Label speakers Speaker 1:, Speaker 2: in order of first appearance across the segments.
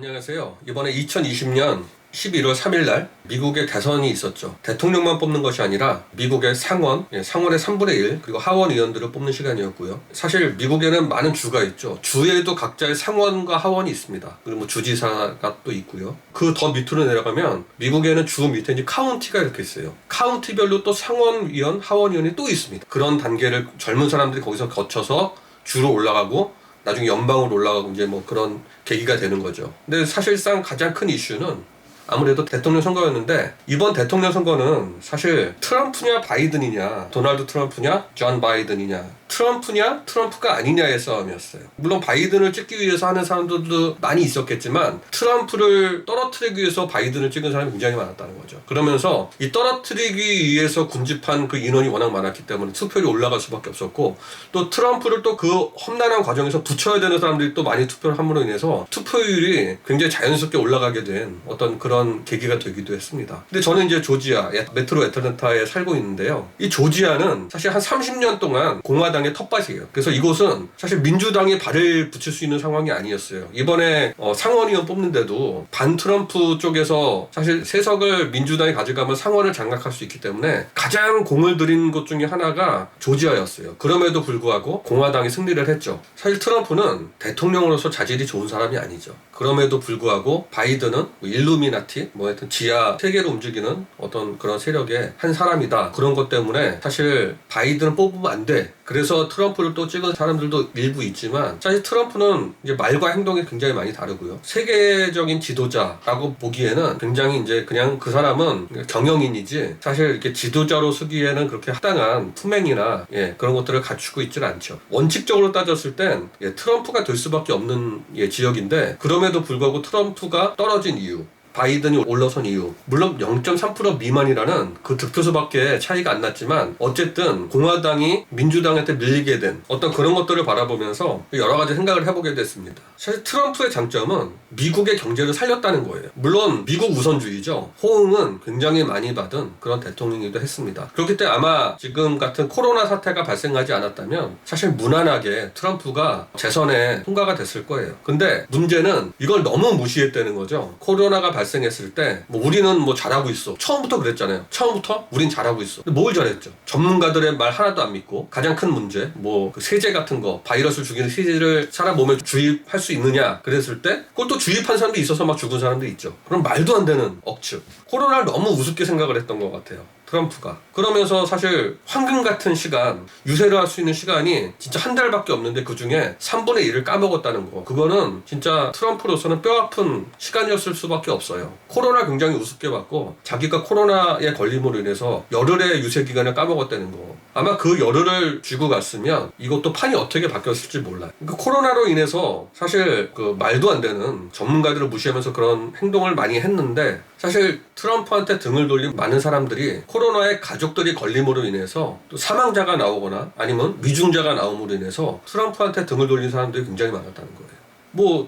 Speaker 1: 안녕하세요. 이번에 2020년 11월 3일 날 미국의 대선이 있었죠. 대통령만 뽑는 것이 아니라 미국의 상원의 3분의 1 그리고 하원 의원들을 뽑는 시간이었고요. 사실 미국에는 많은 주가 있죠. 주에도 각자의 상원과 하원이 있습니다. 그리고 주지사가 또 있고요. 그 더 밑으로 내려가면 미국에는 주 밑에 이제 카운티가 이렇게 있어요. 카운티별로 또 상원의원, 하원의원이 또 있습니다. 그런 단계를 젊은 사람들이 거기서 거쳐서 주로 올라가고 나중에 연방으로 올라가고 이제 뭐 그런 계기가 되는 거죠. 근데 사실상 가장 큰 이슈는 아무래도 대통령 선거였는데, 이번 대통령 선거는 사실 트럼프냐 바이든이냐, 도널드 트럼프냐 존 바이든이냐, 트럼프냐 트럼프가 아니냐의 싸움이었어요. 물론 바이든을 찍기 위해서 하는 사람들도 많이 있었겠지만 트럼프를 떨어뜨리기 위해서 바이든을 찍은 사람이 굉장히 많았다는 거죠. 그러면서 이 떨어뜨리기 위해서 군집한 그 인원이 워낙 많았기 때문에 투표율이 올라갈 수밖에 없었고, 또 트럼프를 또 그 험난한 과정에서 붙여야 되는 사람들이 또 많이 투표를 함으로 인해서 투표율이 굉장히 자연스럽게 올라가게 된 어떤 그런 계기가 되기도 했습니다. 근데 저는 이제 조지아 메트로 애틀랜타에 살고 있는데요. 이 조지아는 사실 한 30년 동안 공화당의 텃밭이에요. 그래서 이곳은 사실 민주당이 발을 붙일 수 있는 상황이 아니었어요. 이번에 상원의원 뽑는데도 반 트럼프 쪽에서 사실 세석을 민주당이 가져가면 상원을 장악할 수 있기 때문에 가장 공을 들인 것 중에 하나가 조지아였어요. 그럼에도 불구하고 공화당이 승리를 했죠. 사실 트럼프는 대통령으로서 자질이 좋은 사람이 아니죠. 그럼에도 불구하고 바이든은 일루미나티 하여튼 지하 세계를 움직이는 어떤 그런 세력의 한 사람이다. 그런 것 때문에 사실 바이든을 뽑으면 안 돼. 그래서 트럼프를 또 찍은 사람들도 일부 있지만, 사실 트럼프는 이제 말과 행동이 굉장히 많이 다르고요. 세계적인 지도자라고 보기에는 굉장히 이제 그냥 그 사람은 경영인이지 사실 이렇게 지도자로 쓰기에는 그렇게 합당한 품행이나 그런 것들을 갖추고 있지는 않죠. 원칙적으로 따졌을 땐 트럼프가 될 수밖에 없는 지역인데, 그럼에도 불구하고 트럼프가 떨어진 이유, 바이든이 올라선 이유, 물론 0.3% 미만이라는 그 득표수밖에 차이가 안 났지만 어쨌든 공화당이 민주당한테 밀리게 된 어떤 그런 것들을 바라보면서 여러 가지 생각을 해보게 됐습니다. 사실 트럼프의 장점은 미국의 경제를 살렸다는 거예요. 물론 미국 우선주의죠. 호응은 굉장히 많이 받은 그런 대통령이기도 했습니다. 그렇기 때문에 아마 지금 같은 코로나 사태가 발생하지 않았다면 사실 무난하게 트럼프가 재선에 통과가 됐을 거예요. 근데 문제는 이걸 너무 무시했다는 거죠. 코로나가 발생했을 때 우리는 잘하고 있어. 처음부터 그랬잖아요. 처음부터 우린 잘하고 있어. 근데 뭘 잘했죠? 전문가들의 말 하나도 안 믿고 가장 큰 문제 그 세제 같은 거, 바이러스를 죽이는 세제를 사람 몸에 주입할 수 있느냐 그랬을 때 그걸 또 주입한 사람도 있어서 막 죽은 사람도 있죠. 그럼 말도 안 되는 억측. 코로나를 너무 우습게 생각을 했던 것 같아요, 트럼프가. 그러면서 사실 황금 같은 시간, 유세를 할 수 있는 시간이 진짜 한 달밖에 없는데 그 중에 3분의 1을 까먹었다는 거. 그거는 진짜 트럼프로서는 뼈아픈 시간이었을 수밖에 없어요. 코로나 굉장히 우습게 봤고, 자기가 코로나에 걸림으로 인해서 열흘의 유세 기간을 까먹었다는 거. 아마 그 열흘을 쥐고 갔으면 이것도 판이 어떻게 바뀌었을지 몰라요. 그러니까 코로나로 인해서 사실 그 말도 안 되는 전문가들을 무시하면서 그런 행동을 많이 했는데, 사실 트럼프한테 등을 돌린 많은 사람들이 코로나에 가족들이 걸림으로 인해서 또 사망자가 나오거나 아니면 위중자가 나옴으로 인해서 트럼프한테 등을 돌린 사람들이 굉장히 많았다는 거예요.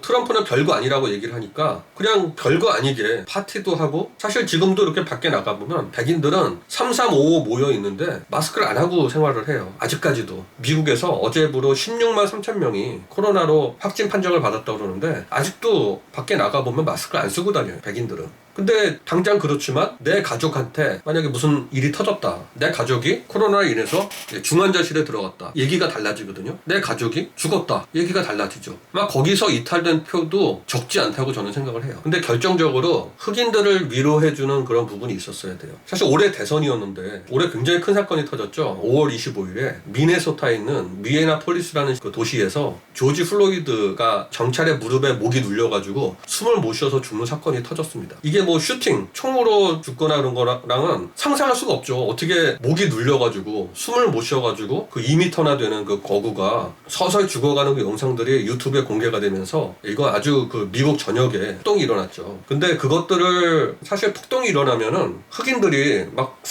Speaker 1: 트럼프는 별거 아니라고 얘기를 하니까 그냥 별거 아니게 파티도 하고, 사실 지금도 이렇게 밖에 나가보면 백인들은 3355 모여 있는데 마스크를 안 하고 생활을 해요. 아직까지도. 미국에서 어제부로 16만 3천 명이 코로나로 확진 판정을 받았다고 그러는데 아직도 밖에 나가보면 마스크를 안 쓰고 다녀요, 백인들은. 근데 당장 그렇지만 내 가족한테 만약에 무슨 일이 터졌다, 내 가족이 코로나로 인해서 중환자실에 들어갔다, 얘기가 달라지거든요. 내 가족이 죽었다, 얘기가 달라지죠. 막 거기서 이탈된 표도 적지 않다고 저는 생각을 해요. 근데 결정적으로 흑인들을 위로해주는 그런 부분이 있었어야 돼요. 사실 올해 대선이었는데 올해 굉장히 큰 사건이 터졌죠. 5월 25일에 미네소타에 있는 미애나폴리스라는 그 도시에서 조지 플로이드가 경찰의 무릎에 목이 눌려가지고 숨을 못 쉬어서 죽는 사건이 터졌습니다. 이게 슈팅, 총으로 죽거나 그런 거랑은 상상할 수가 없죠. 어떻게 목이 눌려가지고 숨을 못 쉬어가지고 그 2m나 되는 그 거구가 서서히 죽어가는 그 영상들이 유튜브에 공개가 되면서 이거 아주 그 미국 전역에 폭동이 일어났죠. 근데 그것들을 사실 폭동이 일어나면은 흑인들이 막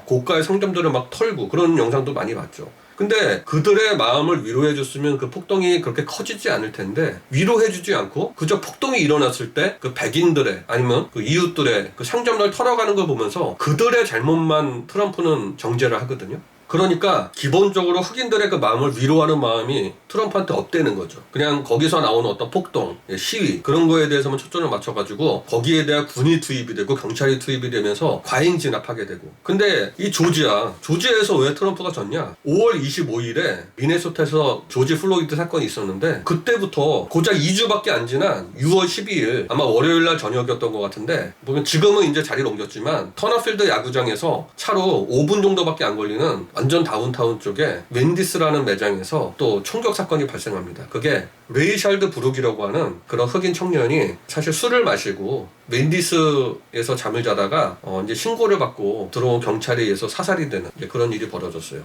Speaker 1: 고가의 상점들을 막 털고 그런 영상도 많이 봤죠. 근데 그들의 마음을 위로해줬으면 그 폭동이 그렇게 커지지 않을 텐데 위로해주지 않고 그저 폭동이 일어났을 때 그 백인들의 아니면 그 이웃들의 그 상점을 털어가는 걸 보면서 그들의 잘못만 트럼프는 정죄를 하거든요. 그러니까 기본적으로 흑인들의 그 마음을 위로하는 마음이 트럼프한테 없대는 거죠. 그냥 거기서 나오는 어떤 폭동, 시위 그런 거에 대해서만 초점을 맞춰가지고 거기에 대한 군이 투입이 되고 경찰이 투입이 되면서 과잉 진압하게 되고. 근데 이 조지아에서 왜 트럼프가 졌냐? 5월 25일에 미네소타에서 조지 플로이드 사건이 있었는데 그때부터 고작 2주밖에 안 지난 6월 12일 아마 월요일날 저녁이었던 것 같은데 보면 지금은 이제 자리를 옮겼지만 터너필드 야구장에서 차로 5분 정도밖에 안 걸리는 완전 다운타운 쪽에 웬디스라는 매장에서 또 총격 사건이 발생합니다. 그게 레이샬드 브룩이라고 하는 그런 흑인 청년이 사실 술을 마시고 웬디스에서 잠을 자다가 이제 신고를 받고 들어온 경찰에 의해서 사살이 되는 그런 일이 벌어졌어요.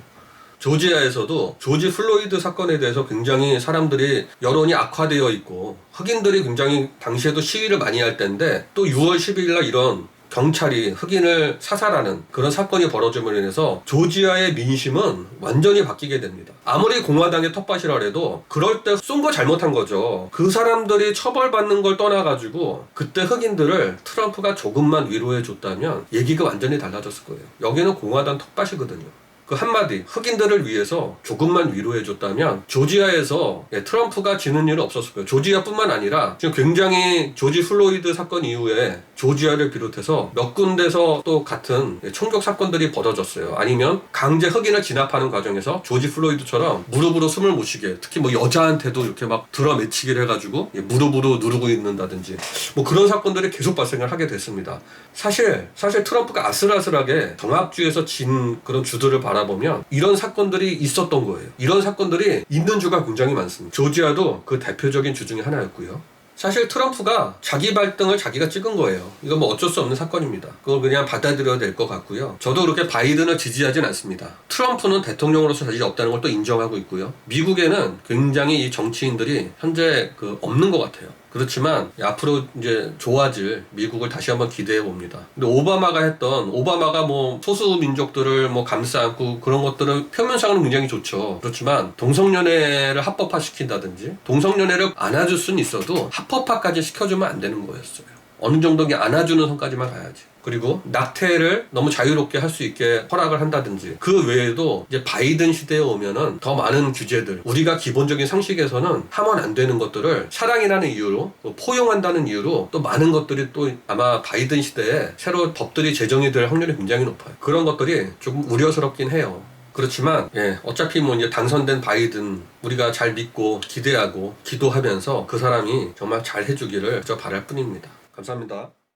Speaker 1: 조지아에서도 조지 플로이드 사건에 대해서 굉장히 사람들이 여론이 악화되어 있고 흑인들이 굉장히 당시에도 시위를 많이 할 때인데 또 6월 12일 날 이런 경찰이 흑인을 사살하는 그런 사건이 벌어짐으로 인해서 조지아의 민심은 완전히 바뀌게 됩니다. 아무리 공화당의 텃밭이라 해도 그럴 때 쏜 거 잘못한 거죠. 그 사람들이 처벌받는 걸 떠나가지고 그때 흑인들을 트럼프가 조금만 위로해 줬다면 얘기가 완전히 달라졌을 거예요. 여기는 공화당 텃밭이거든요. 그 한마디 흑인들을 위해서 조금만 위로해줬다면 조지아에서 트럼프가 지는 일은 없었을 거예요. 조지아뿐만 아니라 지금 굉장히 조지 플로이드 사건 이후에 조지아를 비롯해서 몇 군데서 또 같은 총격 사건들이 벌어졌어요. 아니면 강제 흑인을 진압하는 과정에서 조지 플로이드처럼 무릎으로 숨을 못 쉬게, 특히 뭐 여자한테도 이렇게 막 들어매치기를 해가지고 무릎으로 누르고 있는다든지 뭐 그런 사건들이 계속 발생을 하게 됐습니다. 사실 트럼프가 아슬아슬하게 정합주에서 진 그런 주들을 바라보면 이런 사건들이 있었던 거예요. 이런 사건들이 있는 주가 굉장히 많습니다. 조지아도 그 대표적인 주 중에 하나였고요. 사실 트럼프가 자기 발등을 자기가 찍은 거예요. 이건 뭐 어쩔 수 없는 사건입니다. 그걸 그냥 받아들여야 될 것 같고요. 저도 그렇게 바이든을 지지하진 않습니다. 트럼프는 대통령으로서 자질이 없다는 걸 또 인정하고 있고요. 미국에는 굉장히 이 정치인들이 현재 없는 것 같아요. 그렇지만 앞으로 이제 좋아질 미국을 다시 한번 기대해 봅니다. 근데 오바마가 뭐 소수 민족들을 뭐 감싸 안고 그런 것들은 표면상으로는 굉장히 좋죠. 그렇지만 동성연애를 합법화시킨다든지 동성연애를 안아줄 수는 있어도 합법화까지 시켜주면 안 되는 거였어요. 어느 정도 안아주는 선까지만 가야지. 그리고 낙태를 너무 자유롭게 할 수 있게 허락을 한다든지 그 외에도 이제 바이든 시대에 오면은 더 많은 규제들, 우리가 기본적인 상식에서는 하면 안 되는 것들을 사랑이라는 이유로 포용한다는 이유로 또 많은 것들이 또 아마 바이든 시대에 새로 법들이 제정이 될 확률이 굉장히 높아요. 그런 것들이 조금 우려스럽긴 해요. 그렇지만 어차피 뭐 이제 당선된 바이든 우리가 잘 믿고 기대하고 기도하면서 그 사람이 정말 잘 해주기를 저 바랄 뿐입니다. 감사합니다.